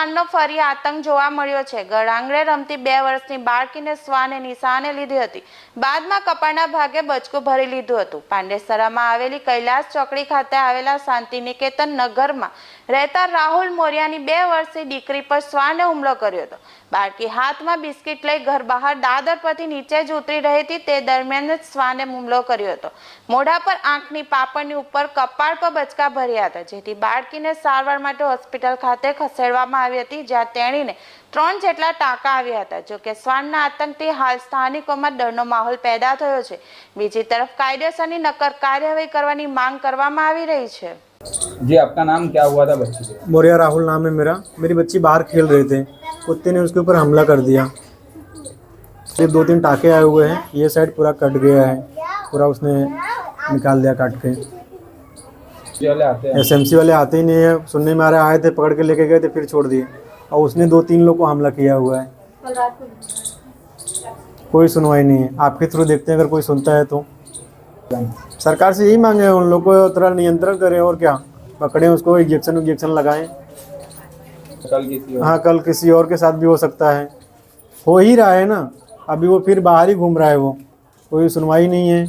શ્વાનનો ફરી આતંક જોવા મળ્યો છે। ગળાંગણે રમતી 2 વર્ષની બાળકીને શ્વાને નિશાને લીધી હતી। બાદમાં કપાળના ભાગે બચકું ભરી લીધું હતું। પાંડેસરામાં આવેલી કૈલાસ ચોકડી ખાતે આવેલા શાંતિનિકેતન નગરમાં રહેતા રાહુલ મોરિયાની 2 વર્ષની દીકરી પર શ્વાને હુમલો કર્યો હતો। બાળકી હાથમાં બિસ્કિટ લઈ ઘર બહાર દાદર પરથી નીચે જ ઉતરી રહી હતી તે દરમિયાન જ શ્વાને હુમલો કર્યો હતો। મોઢા પર, આંખની પાપણની ઉપર, કપાળ પર બચકા ભર્યા હતા, જેથી બાળકીને સારવાર માટે હોસ્પિટલ ખાતે ખસેડવામાં આવી હતી, જ્યાં તેણીને 3 જેટલા ટાંકા આવ્યા હતા। જો કે શ્વાનના આતંકથી હાલ સ્થાનિકોમાં ડરનો માહોલ પેદા થયો છે। બીજી તરફ કાયદેસરની નક્કર કાર્યવાહી કરવાની માંગ કરવામાં આવી રહી છે। जी, आपका नाम क्या हुआ था बच्ची को? मोरिया राहुल नाम है मेरा। मेरी बच्ची बाहर खेल रहे थे, कुत्ते ने उसके ऊपर हमला कर दिया। सिर्फ 2-3 टाके आए हुए हैं, ये साइड पूरा कट गया है, पूरा उसने निकाल दिया काट के। वाले आते हैं? एसएमसी वाले आते ही नहीं है, सुनने में आ रहे आए थे, पकड़ के लेके गए थे, फिर छोड़ दिए। और उसने 2-3 लोग को हमला किया हुआ है, कोई सुनवाई नहीं है। आपके थ्रू देखते हैं अगर कोई सुनता है तो। सरकार से यही मांगे हैं, उन लोग को थोड़ा नियंत्रण करें और क्या, पकड़ें उसको, इंजेक्शन लगाएं। कल किसी और के साथ भी हो सकता है, हो ही रहा है ना। अभी वो फिर बाहर ही घूम रहा है, वो कोई सुनवाई नहीं है।